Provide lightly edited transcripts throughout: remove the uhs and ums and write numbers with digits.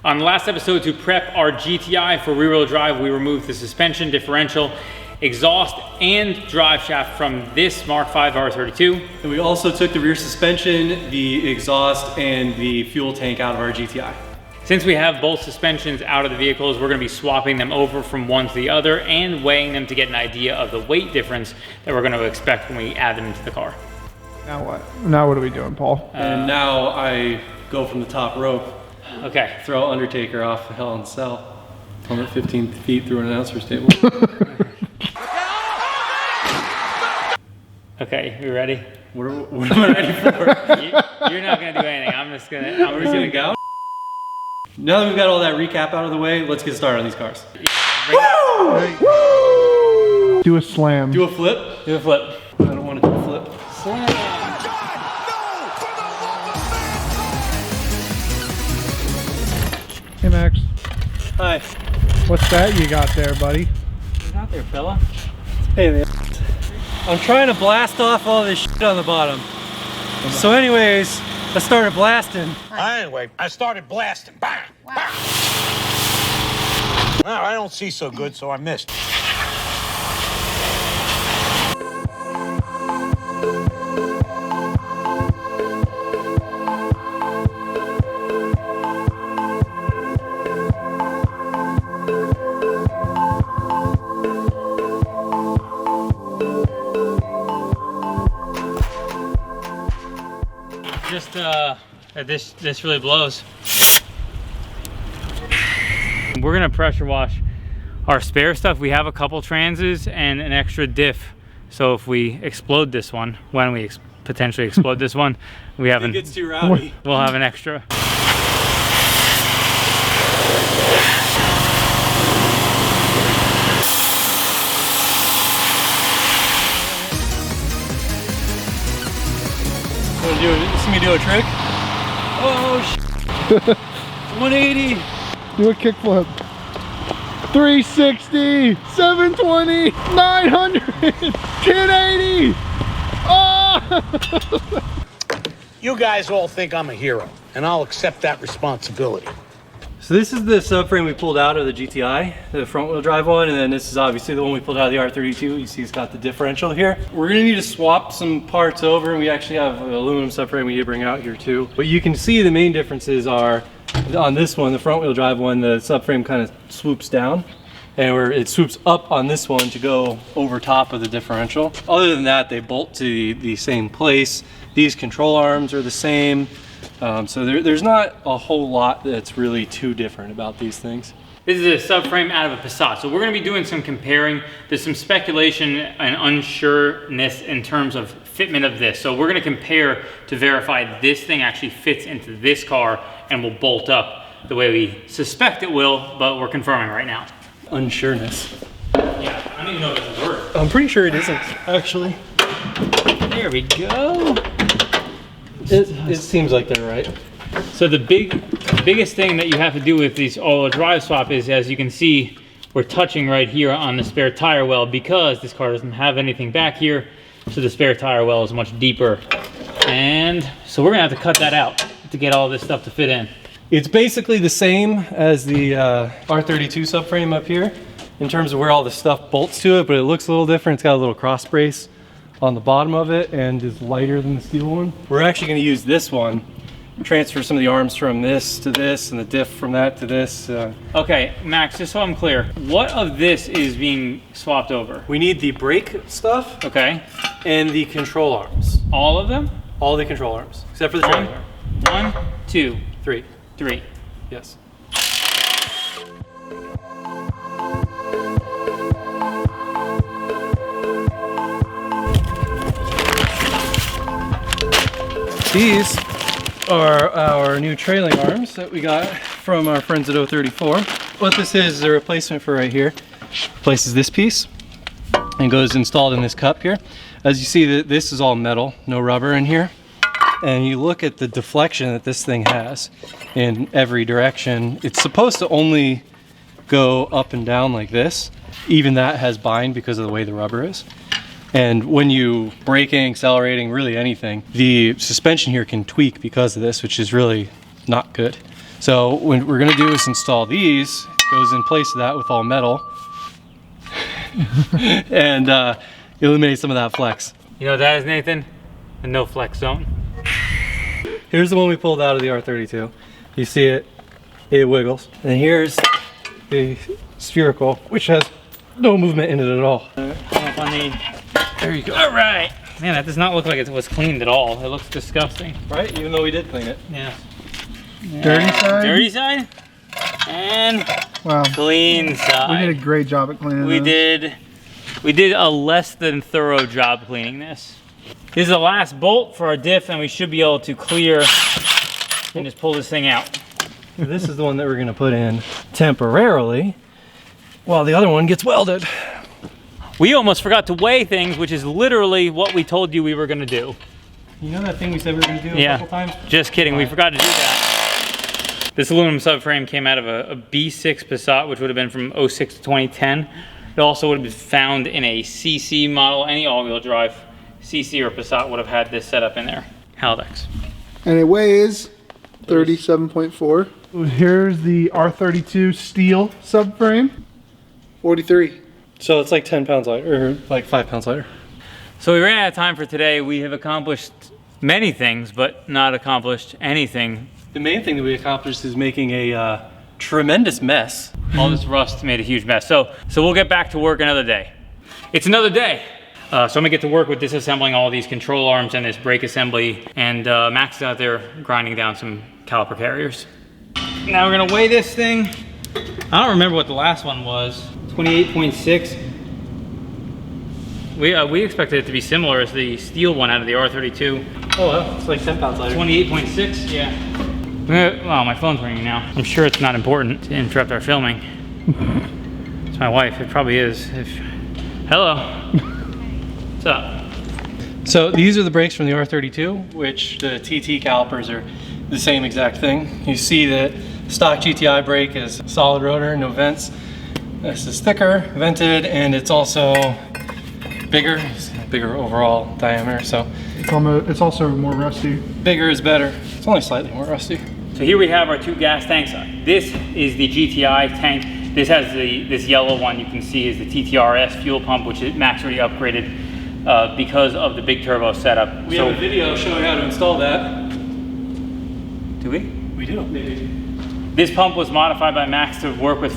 On the last episode, to prep our GTI for rear-wheel drive, we removed the suspension, differential, exhaust, and drive shaft from this MK5 R32. And we also took the rear suspension, the exhaust, and the fuel tank out of our GTI. Since we have both suspensions out of the vehicles, we're gonna be swapping them over from one to the other and weighing them to get an idea of the weight difference that we're gonna expect when we add them into the car. Now what? Now what are we doing, Paul? And now I go from the top rope. Okay. Throw Undertaker off Hell in a Cell. 115 feet through an announcer's table. Okay, you ready? What am I ready for? You're not gonna do anything. I'm just gonna go. Now that we've got all that recap out of the way, let's get started on these cars. Woo! Woo! Do a slam. Do a flip? Do a flip. I don't want to do a flip. Slam. Hey, Max. Hi. What's that you got there, buddy? What's out there, fella? Hey, man. I'm trying to blast off all this shit on the bottom. So anyways, I started blasting. Anyway, I started blasting. Bang! Bang! Well, I don't see so good, so I missed. Just this really blows. We're gonna pressure wash our spare stuff. We have a couple transes and an extra diff. So if we explode this one, when we potentially explode this one, we have If it gets too rowdy, we'll have an extra. see me do a trick? Oh, shit. 180. Do a kickflip. 360, 720, 900, 1080. Oh! You guys all think I'm a hero, and I'll accept that responsibility. So this is the subframe we pulled out of the GTI, the front wheel drive one, and then this is obviously the one we pulled out of the R32. You see it's got the differential here. We're gonna need to swap some parts over, and we actually have an aluminum subframe we need to bring out here too. But you can see the main differences are, on this one, the front wheel drive one, the subframe kind of swoops down, and where it swoops up on this one to go over top of the differential. Other than that, they bolt to the same place. These control arms are the same. So there's not a whole lot that's really too different about these things. This is a subframe out of a Passat. So we're gonna be doing some comparing. There's some speculation and unsureness in terms of fitment of this. So we're gonna compare to verify this thing actually fits into this car and will bolt up the way we suspect it will, but we're confirming right now. Unsureness. Yeah, I don't even know if it's a word. I'm pretty sure it isn't, actually. There we go. It seems like they're right. So the biggest thing that you have to do with these all-wheel drive swap is, as you can see, we're touching right here on the spare tire well because this car doesn't have anything back here, so the spare tire well is much deeper. And so we're gonna have to cut that out to get all this stuff to fit in. It's basically the same as the R32 subframe up here in terms of where all the stuff bolts to it, but it looks a little different. It's got a little cross brace on the bottom of it and is lighter than the steel one. We're actually going to use this one, transfer some of the arms from this to this and the diff from that to this. Okay, Max, just so I'm clear, what of this is being swapped over? We need the brake stuff, Okay. and the control arms. All of them? All the control arms, except for the trailing arm. 1, 2, 3. 3. Yes. These are our new trailing arms that we got from our friends at 034. What this is a replacement for right here. Replaces this piece and goes installed in this cup here. As you see, this is all metal, no rubber in here. And you look at the deflection that this thing has in every direction. It's supposed to only go up and down like this. Even that has bind because of the way the rubber is. And when you braking, accelerating, really anything, the suspension here can tweak because of this, which is really not good. So what we're gonna do is install these, goes in place of that with all metal, and eliminate some of that flex. You know what that is, Nathan? A no flex zone. Here's the one we pulled out of the R32. You see it, it wiggles. And here's the Spherical, which has no movement in it at all. There you go. All right. Man, that does not look like it was cleaned at all. It looks disgusting. Right, even though we did clean it. Yeah. Dirty side? Dirty side. And Wow. clean side. We did a great job at cleaning We this. did a less than thorough job cleaning this. This is the last bolt for our diff, and we should be able to clear and just pull this thing out. This is the one that we're gonna put in temporarily while the other one gets welded. We almost forgot to weigh things, which is literally what we told you we were gonna do. You know that thing we said we were gonna do a couple times? Just kidding, we forgot to do that. This aluminum subframe came out of a B6 Passat, which would have been from 06 to 2010. It also would have been found in a CC model. Any all-wheel drive CC or Passat would have had this setup in there. Haldex. And it weighs 37.4. Here's the R32 steel subframe. 43. So it's like 10 pounds lighter, or like 5 pounds lighter. So we ran out of time for today. We have accomplished many things, but not accomplished anything. The main thing that we accomplished is making a tremendous mess. All this rust made a huge mess. So we'll get back to work another day. It's another day. So I'm gonna get to work with disassembling all these control arms and this brake assembly, and Max is out there grinding down some caliper carriers. Now we're gonna weigh this thing. I don't remember what the last one was. 28.6. We expected it to be similar as the steel one out of the R32. Oh well, it's like 10 pounds lighter. 28.6, yeah. Well, my phone's ringing now. I'm sure it's not important to interrupt our filming. It's my wife, it probably is. Hello. What's up? So these are the brakes from the R32, which the TT calipers are the same exact thing. You see that stock GTI brake is solid rotor, no vents. This is thicker, vented, and it's also bigger. It's bigger overall diameter, so. It's also more rusty. Bigger is better. It's only slightly more rusty. So here we have our two gas tanks. This is the GTI tank. This has this yellow one you can see is the TTRS fuel pump, which Max already upgraded because of the big turbo setup. We have a video showing how to install that. Do we? We do. Maybe. This pump was modified by Max to work with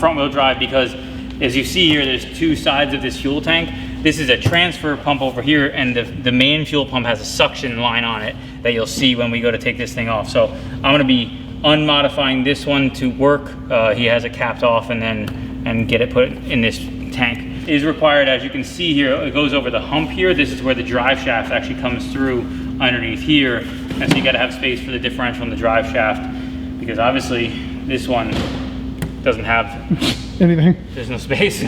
front wheel drive because, as you see here, there's two sides of this fuel tank. This is a transfer pump over here, and the main fuel pump has a suction line on it that you'll see when we go to take this thing off. So I'm gonna be unmodifying this one to work. He has it capped off and get it put in this tank. It is required, as you can see here, it goes over the hump here. This is where the drive shaft actually comes through underneath here. And so you gotta have space for the differential in the drive shaft, because obviously this one doesn't have anything. There's no space.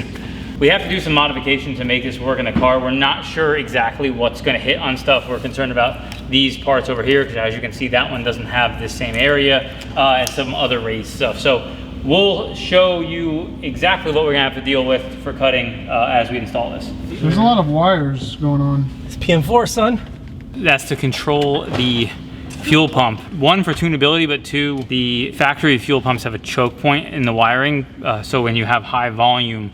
We have to do some modification to make this work in the car. We're not sure exactly what's gonna hit on stuff. We're concerned about these parts over here, because as you can see, that one doesn't have the same area, and some other raised stuff. So we'll show you exactly what we're gonna have to deal with for cutting as we install this. There's a lot of wires going on. It's PM4, son. That's to control the fuel pump. One, for tunability, but two, the factory fuel pumps have a choke point in the wiring. So when you have high volume,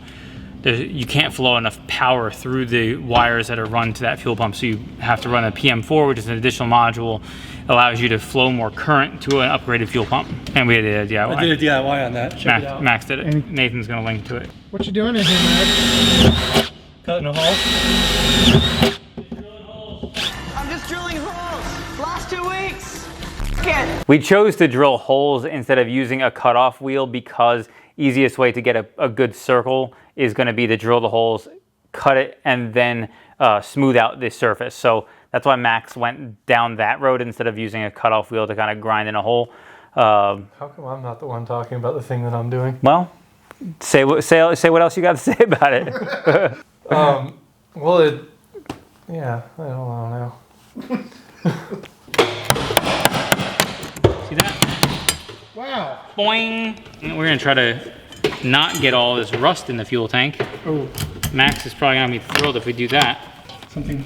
you can't flow enough power through the wires that are run to that fuel pump. So you have to run a PM4, which is an additional module, allows you to flow more current to an upgraded fuel pump. And we did a DIY. I did a DIY on that. Check it out. Max did it. Nathan's gonna link to it. What you doing in here, Max? Cutting a hole. I'm just drilling holes. Last 2 weeks. Again. We chose to drill holes instead of using a cutoff wheel because easiest way to get a good circle is going to be to drill the holes, cut it, and then smooth out this surface. So that's why Max went down that road instead of using a cutoff wheel to kind of grind in a hole. How come I'm not the one talking about the thing that I'm doing? Well, say what else you got to say about it. Well, yeah, I don't know. See that? Wow. Boing. And we're gonna try to not get all this rust in the fuel tank. Oh. Max is probably gonna be thrilled if we do that. Something.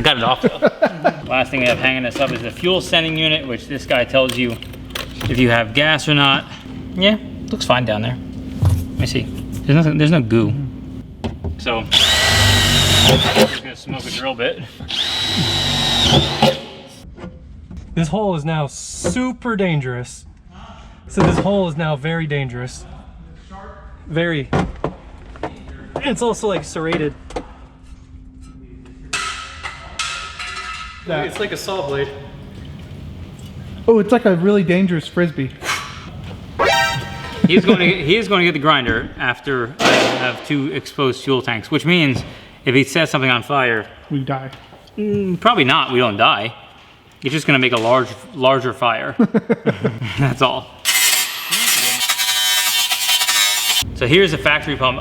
got it off though. Last thing we have hanging us up is the fuel sending unit, which this guy tells you if you have gas or not. Yeah, looks fine down there. Let me see. There's no goo. So, I'm just gonna smoke a drill bit. This hole is now super dangerous. So this hole is now very dangerous. Very. It's also like serrated. It's like a saw blade. Oh, it's like a really dangerous frisbee. He is going to get the grinder after I have 2 exposed fuel tanks, which means if he sets something on fire, We die. probably not. We don't die. It's just going to make a larger fire. That's all. So here's a factory pump.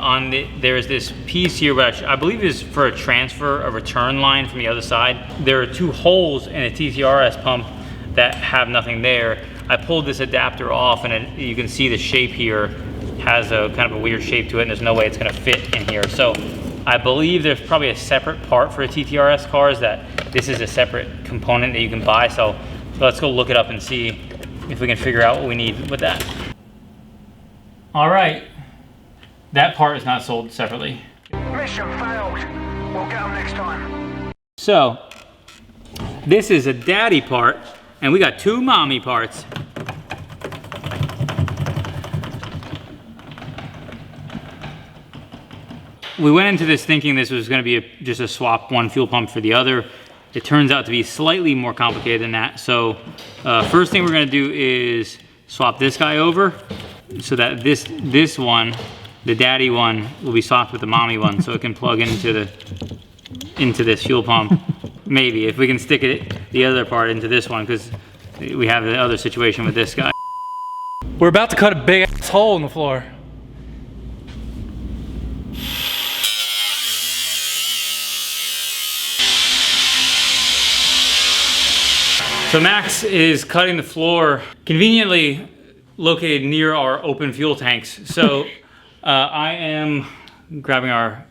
There's this piece here, which I believe is for a transfer, a return line from the other side. There are 2 holes in a TTRS pump that have nothing there. I pulled this adapter off, and you can see the shape here has a kind of a weird shape to it, and there's no way it's going to fit in here. So I believe there's probably a separate part for a TTRS cars that this is a separate component that you can buy. So let's go look it up and see if we can figure out what we need with that. All right. That part is not sold separately. Mission failed. We'll get them next time. So, this is a daddy part, and we got 2 mommy parts. We went into this thinking this was going to be just a swap one fuel pump for the other. It turns out to be slightly more complicated than that. So, first thing we're going to do is swap this guy over so that this one, the daddy one, will be swapped with the mommy one, so it can plug into this fuel pump. Maybe if we can stick the other part into this one, because we have the other situation with this guy. We're about to cut a big ass hole in the floor. So Max is cutting the floor conveniently located near our open fuel tanks. So I am grabbing our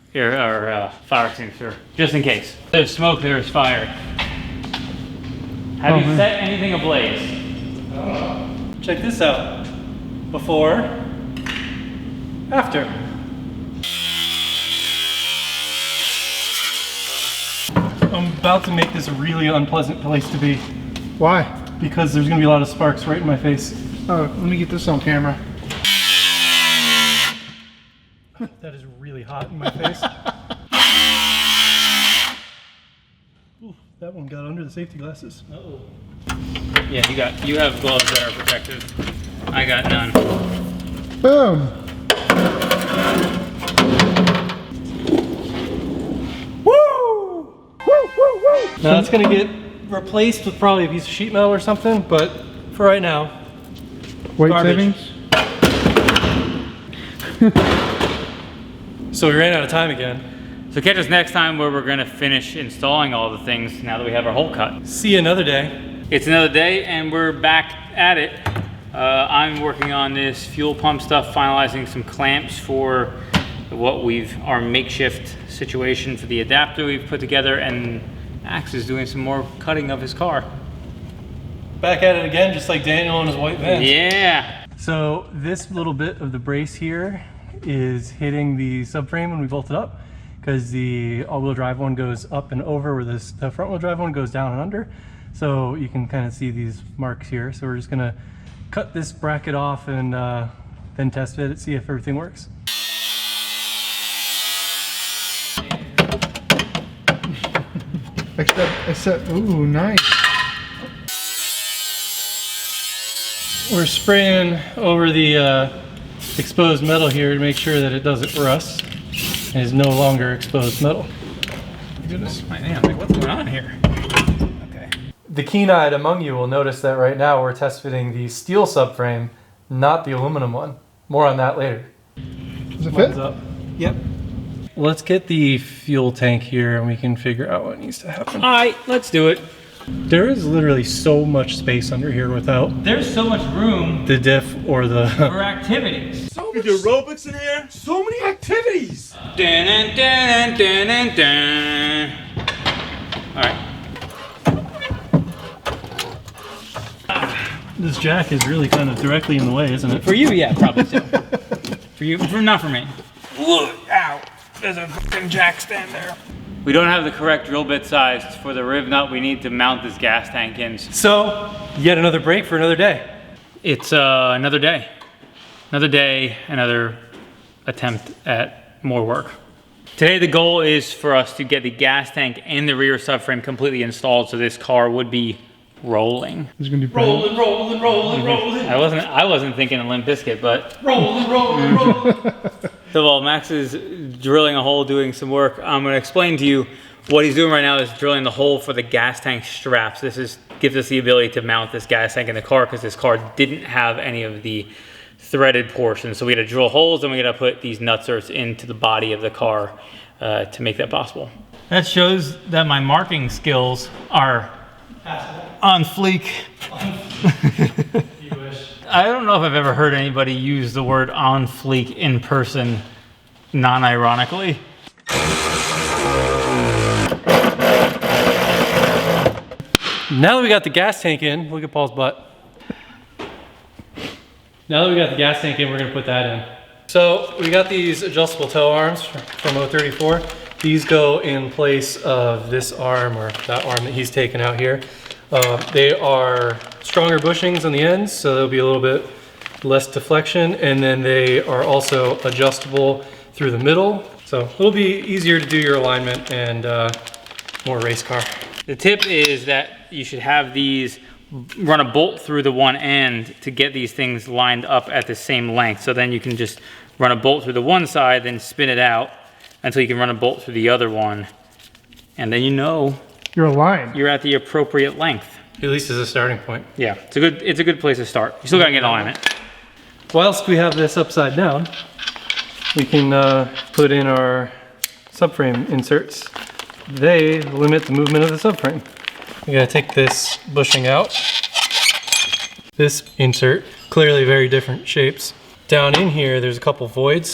fire extinguisher just in case. There's smoke, there's fire. Have you set anything ablaze? Check this out. Before, after. I'm about to make this a really unpleasant place to be Why? because there's gonna be a lot of sparks right in my face. Oh, let me get this on camera. That is really hot in my face. Ooh, that one got under the safety glasses. Uh-oh. Yeah, you have gloves that are protective. I got none. Boom. Woo! Woo, woo, woo! Now it's gonna get replaced with probably a piece of sheet metal or something, but for right now, Weight garbage. savings. So we ran out of time again. So catch us next time where we're gonna finish installing all the things now that we have our hole cut. See you another day. It's another day and we're back at it. I'm working on this fuel pump stuff, finalizing some clamps for our makeshift situation for the adapter we've put together, and Max is doing some more cutting of his car. Back at it again, just like Daniel and his white van. Yeah. So this little bit of the brace here is hitting the subframe when we bolt it up, because the all-wheel drive one goes up and over where the front-wheel drive one goes down and under. So you can kind of see these marks here. So we're just gonna cut this bracket off and then test fit it, see if everything works. Except, ooh, nice. We're spraying over the exposed metal here to make sure that it doesn't rust and is no longer exposed metal. Goodness, man, like, what's going on here? Okay. The keen-eyed among you will notice that right now we're test fitting the steel subframe, not the aluminum one. More on that later. Does it fit? Up. Yep. Let's get the fuel tank here and we can figure out what needs to happen. All right, let's do it. There is literally so much space under here without There's so much room the diff or the... for activities. So many aerobics in here. So many activities. Dun, dun, dun, dun, dun, dun. All right. This jack is really kind of directly in the way, isn't it? For you, yeah, probably so. For you, not for me. Look, ow, there's a fucking jack stand there. We don't have the correct drill bit size for the riv nut we need to mount this gas tank in. So, yet another break for another day. It's another day. Another day, another attempt at more work. Today the goal is for us to get the gas tank and the rear subframe completely installed so this car would be rolling. It's gonna be Rolling. I wasn't thinking of Limp Bizkit, but Rolling. so while Max is drilling a hole, doing some work, I'm gonna explain to you what he's doing right now is drilling the hole for the gas tank straps. This gives us the ability to mount this gas tank in the car because this car didn't have any of the threaded portions. So we gotta drill holes and we gotta put these nutserts into the body of the car to make that possible. That shows that my marking skills are on fleek. You wish. I don't know if I've ever heard anybody use the word on fleek in person non-ironically. Now that we got the gas tank in, look at Paul's butt. Now that we got the gas tank in, we're gonna put that in. So we got these adjustable toe arms from 034. These go in place of this arm or that arm that he's taken out here. They are stronger bushings on the ends, so there'll be a little bit less deflection, and then they are also adjustable through the middle. So it'll be easier to do your alignment and more race car. The tip is that you should have these run a bolt through the one end to get these things lined up at the same length. So then you can just run a bolt through the one side, then spin it out until you can run a bolt through the other one. And then you know You're aligned. you're at the appropriate length. At least as a starting point. Yeah, it's a good place to start. You still gotta get alignment. Whilst we have this upside down, we can put in our subframe inserts. They limit the movement of the subframe. We gotta take this bushing out. This insert, clearly very different shapes. Down in here, there's a couple voids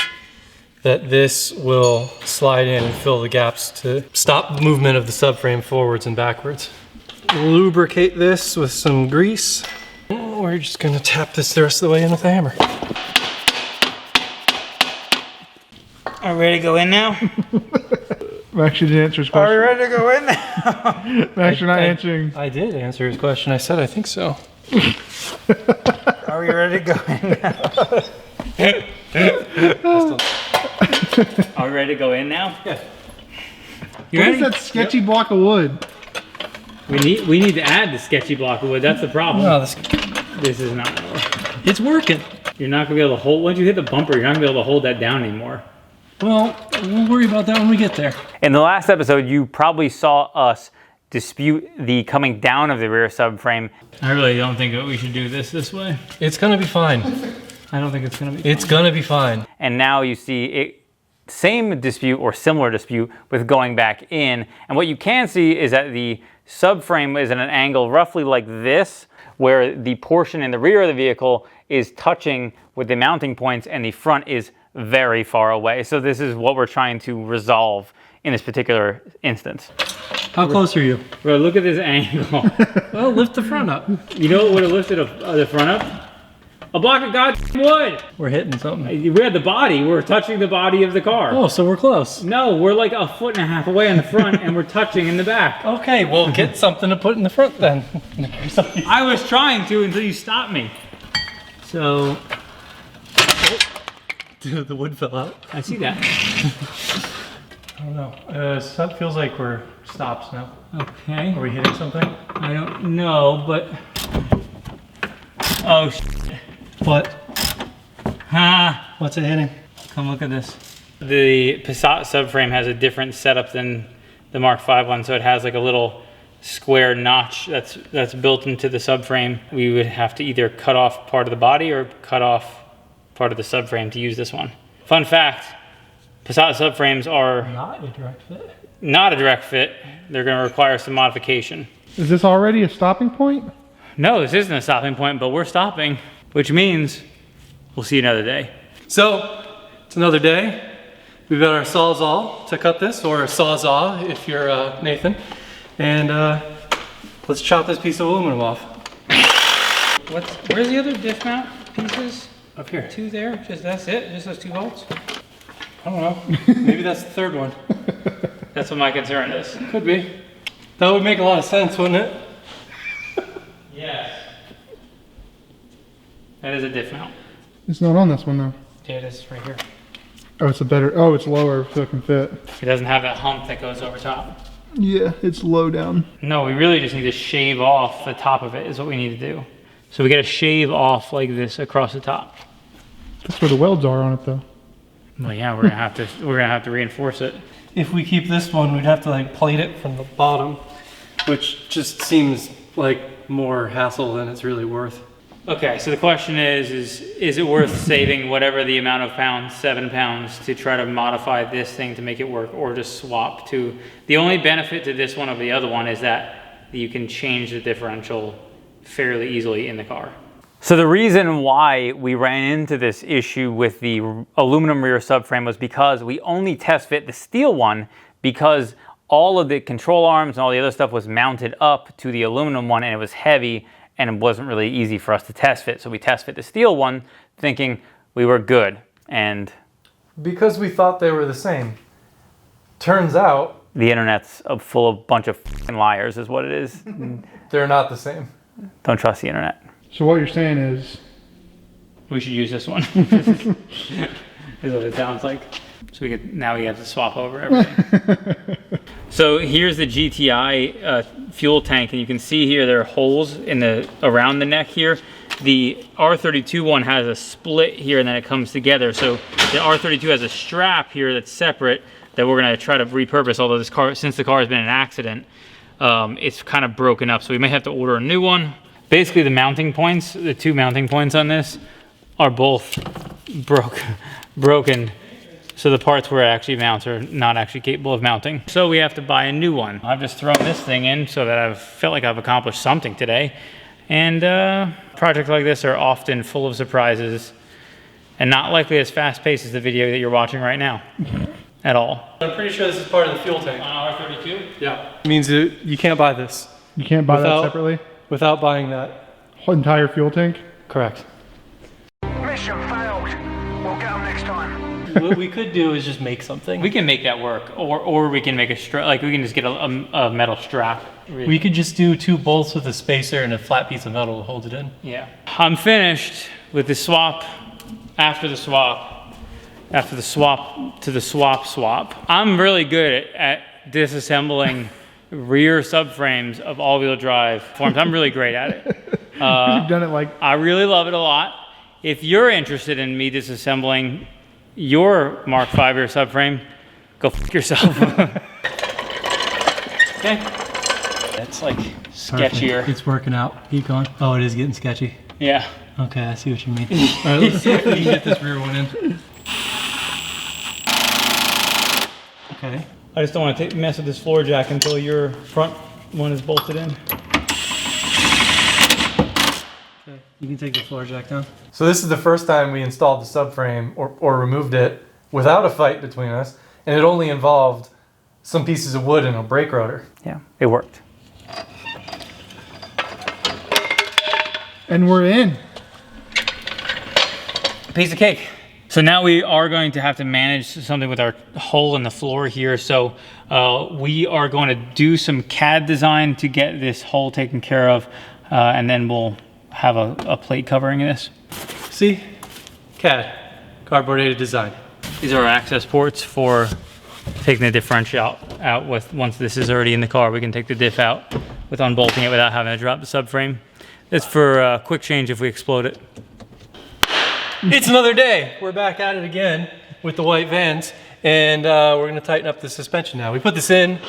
that this will slide in and fill the gaps to stop the movement of the subframe forwards and backwards. Lubricate this with some grease. We're just gonna tap this the rest of the way in with a hammer. Are we ready to go in now? Max, you didn't answer his Are we question. ready to go in now? Max, you're not answering. I did answer his question. I said I think so. Are we ready to go in now? Are we ready to go in now? Yeah. You What ready? is that sketchy block of wood? We need to add the sketchy block of wood. That's the problem. No, This is not gonna work. it's working. You're not gonna be able to hold, once you hit the bumper, you're not gonna be able to hold that down anymore. Well, we'll worry about that when we get there. In the last episode, you probably saw us dispute the coming down of the rear subframe. I really don't think that we should do this way. It's gonna be fine. I don't think it's gonna be It's gonna be fine. And now you see it, same dispute or similar dispute with going back in. And what you can see is that the subframe is at an angle roughly like this, where the portion in the rear of the vehicle is touching with the mounting points and the front is very far away. So this is what we're trying to resolve in this particular instance. How close are you? Bro, look at this angle. Well, lift the front up. You know what would have lifted the front up? A block of goddamn wood. We're hitting something. We had the body. We're touching the body of the car. Oh, so we're close. No, we're like 1.5 feet away in the front and we're touching in the back. Okay, well, get something to put in the front then. I was trying to until you stopped me. So, Dude, the wood fell out. I see that. I don't know. So that feels like we're stops now. Okay. Are we hitting something? I don't know, but... Oh, What? Ha! What's it hitting? Come look at this. The Passat subframe has a different setup than the Mark V one, so it has like a little square notch that's built into the subframe. We would have to either cut off part of the body or cut off part of the subframe to use this one. Fun fact, Passat subframes are Not a direct fit. not a direct fit. They're going to require some modification. Is this already a stopping point? No, this isn't a stopping point, but we're stopping, which means we'll see you another day. So, it's another day. We've got our Sawzall to cut this, or Sawzaw if you're Nathan. And let's chop this piece of aluminum off. Where's the other diff mount pieces? Up here. Two there? Just that's it? Just those 2 bolts? I don't know. Maybe that's the third one. That's what my concern is. Could be. That would make a lot of sense, wouldn't it? Yes. That is a diff mount. It's not on this one though. Yeah, it is right here. Oh, it's a better. Oh, it's lower so it can fit. It doesn't have that hump that goes over top. Yeah, it's low down. No, we really just need to shave off the top of it is what we need to do. So we gotta shave off like this across the top. That's where the welds are on it though. Well, yeah, we're gonna have to reinforce it. If we keep this one, we'd have to like plate it from the bottom, which just seems like more hassle than it's really worth. Okay, so the question is it worth saving whatever the amount of pounds, 7 pounds, to try to modify this thing to make it work, or just swap to? The only benefit to this one over the other one is that you can change the differential fairly easily in the car. So the reason why we ran into this issue with the aluminum rear subframe was because we only test fit the steel one because all of the control arms and all the other stuff was mounted up to the aluminum one, and it was heavy and it wasn't really easy for us to test fit. So we test fit the steel one thinking we were good. And because we thought they were the same, turns out the internet's full of bunch of f***ing liars is what it is. they're not the same. Don't trust the internet. So what you're saying is we should use this one. Is what it sounds like. So now we have to swap over everything. So here's the GTI fuel tank, and you can see here there are holes in around the neck here. The R32 one has a split here, and then it comes together. So the R32 has a strap here that's separate that we're gonna try to repurpose. Although this car, since the car has been in an accident, it's kind of broken up. So we may have to order a new one. Basically, the mounting points, the 2 mounting points on this, are both broken. So the parts where it actually mounts are not actually capable of mounting. So we have to buy a new one. I've just thrown this thing in so that I've felt like I've accomplished something today. And projects like this are often full of surprises and not likely as fast paced as the video that you're watching right now at all. I'm pretty sure this is part of the fuel tank. On R32? Yeah. It means that you can't buy this. you can't buy that separately? Without buying that. Whole entire fuel tank? Correct. Mission failed. We'll get them next time. What we could do is just make something. We can make that work, or we can make a strap. Like we can just get a metal strap. We could just do 2 bolts with a spacer and a flat piece of metal to hold it in. Yeah. I'm finished with the swap. After the swap to the swap. I'm really good at disassembling rear subframes of all-wheel drive forms. I'm really great at it. You've done it like... I really love it a lot. If you're interested in me disassembling your Mark 5 rear subframe, go f*** yourself. Okay. That's like sketchier. Perfect. It's working out. Keep going. Oh, it is getting sketchy. Yeah. Okay, I see what you mean. All right, let's see if we can get this rear one in. Okay. I just don't want to mess with this floor jack until your front one is bolted in. Okay, you can take the floor jack down. So this is the first time we installed the subframe or removed it without a fight between us, and it only involved some pieces of wood and a brake rotor. Yeah, it worked. And we're in. Piece of cake. So now we are going to have to manage something with our hole in the floor here. So we are going to do some CAD design to get this hole taken care of, and then we'll have a plate covering this. See? CAD, cardboard-aided design. These are our access ports for taking the differential out with, once this is already in the car, we can take the diff out with unbolting it without having to drop the subframe. It's for quick change if we explode it. It's another day. We're back at it again with the white vans, and we're gonna tighten up the suspension now. We put this in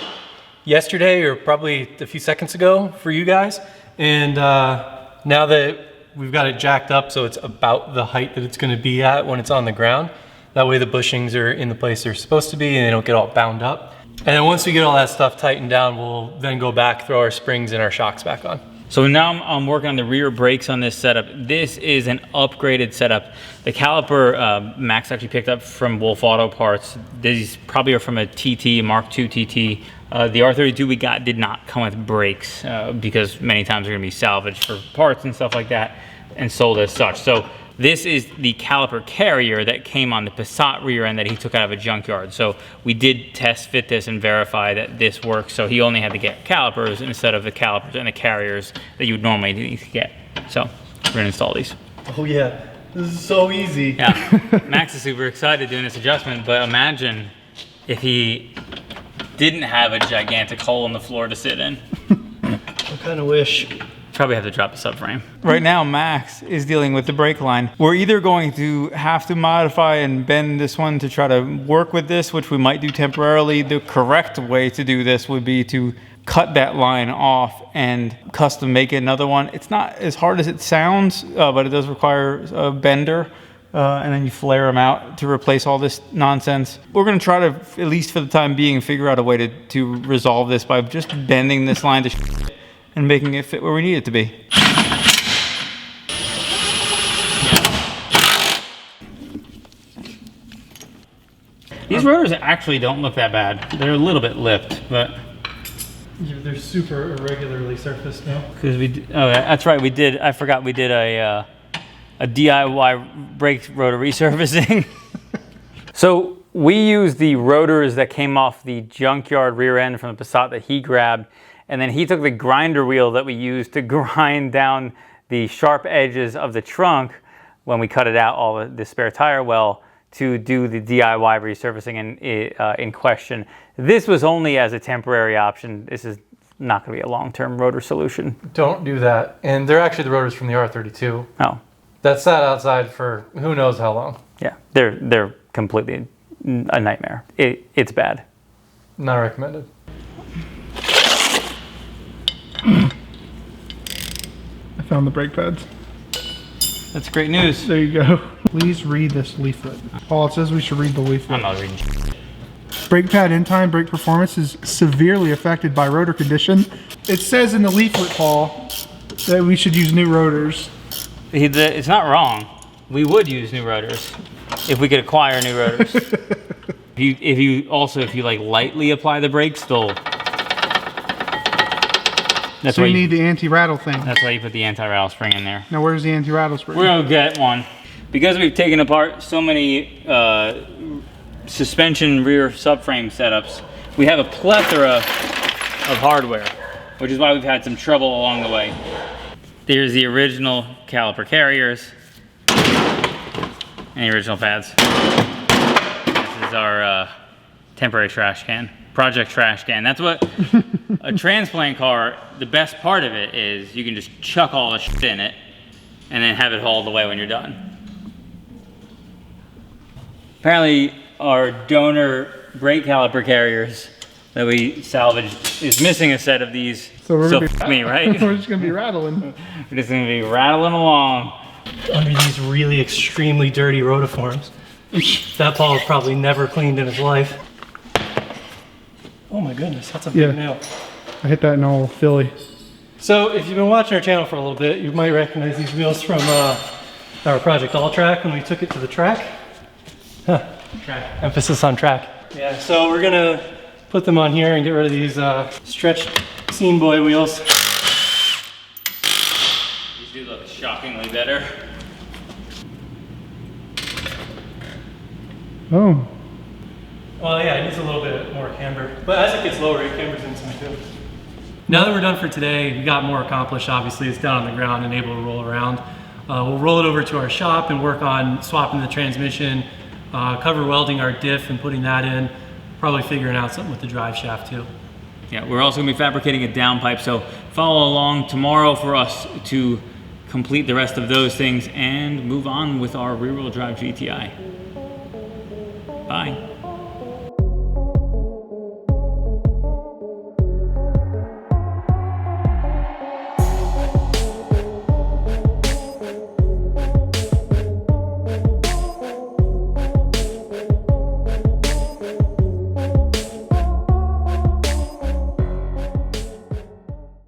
yesterday or probably a few seconds ago for you guys, and now that we've got it jacked up so it's about the height that it's gonna be at when it's on the ground, that way the bushings are in the place they're supposed to be and they don't get all bound up. And then once we get all that stuff tightened down, we'll then go back, throw our springs and our shocks back on. So now I'm working on the rear brakes on this setup. This is an upgraded setup. The caliper Max actually picked up from Wolf Auto Parts. These probably are from a TT, Mark II TT. The R32 we got did not come with brakes because many times they're gonna be salvaged for parts and stuff like that. and sold as such. So this is the caliper carrier that came on the Passat rear end that he took out of a junkyard. So we did test fit this and verify that this works. So he only had to get calipers instead of the calipers and the carriers that you would normally need to get. So we're gonna install these. Oh yeah, this is so easy. Yeah, Max is super excited doing this adjustment, but imagine if he didn't have a gigantic hole in the floor to sit in. I kind of wish. Probably have to drop the subframe. Right now, Max is dealing with the brake line. We're either going to have to modify and bend this one to try to work with this, which we might do temporarily. The correct way to do this would be to cut that line off and custom make another one. It's not as hard as it sounds, but it does require a bender. And then you flare them out to replace all this nonsense. We're gonna try to, at least for the time being, figure out a way to resolve this by just bending this line to and making it fit where we need it to be. These rotors actually don't look that bad. They're a little bit lipped, but Yeah, they're super irregularly surfaced now. because that's right. We did. I forgot we did a DIY brake rotor resurfacing. So we used the rotors that came off the junkyard rear end from the Passat that he grabbed, and then he took the grinder wheel that we used to grind down the sharp edges of the trunk when we cut it out, all the spare tire well, to do the DIY resurfacing in question. This was only as a temporary option. This is not going to be a long-term rotor solution. Don't do that. And they're actually the rotors from the R32. Oh, That sat outside for who knows how long. yeah, they're completely a nightmare. It's bad. Not recommended. I found the brake pads. That's great news. There you go. Please read this leaflet. Paul, it says we should read the leaflet. I'm not reading. Brake pad in time brake performance is severely affected by rotor condition. It says in the leaflet, Paul, that we should use new rotors. It's not wrong. We would use new rotors if we could acquire new rotors. if you like lightly apply the brakes, they'll. That's So why you need the anti-rattle thing. That's why you put the anti-rattle spring in there. Now where's the anti-rattle spring? We're gonna get one because we've taken apart so many suspension rear subframe setups. We have a plethora of hardware, which is why we've had some trouble along the way. There's the original caliper carriers and the original pads. This is our temporary trash can, project trash can. That's what a transplant car, the best part of it is you can just chuck all the shit in it and then have it hauled away when you're done. Apparently our donor brake caliper carriers that we salvaged is missing a set of these. So we're gonna f me, right? We're just gonna be rattling. We're just gonna be rattling along. Under these really extremely dirty rotiforms that Paul has probably never cleaned in his life. Oh my goodness, that's a big nail. I hit that in all Philly. So if you've been watching our channel for a little bit, you might recognize these wheels from our Project All Track when we took it to the track. Huh. Track. Emphasis on track. Yeah, so we're gonna put them on here and get rid of these stretched Scene Boy wheels. These do look shockingly better. Oh. Well, yeah, it needs a little bit more camber, but as it gets lower, it cambers in some too. Now that we're done for today, we got more accomplished. Obviously, it's down on the ground and able to roll around. We'll roll it over to our shop and work on swapping the transmission, cover welding our diff and putting that in, probably figuring out something with the drive shaft too. Yeah, we're also gonna be fabricating a downpipe, so follow along tomorrow for us to complete the rest of those things and move on with our rear-wheel drive GTI. Bye.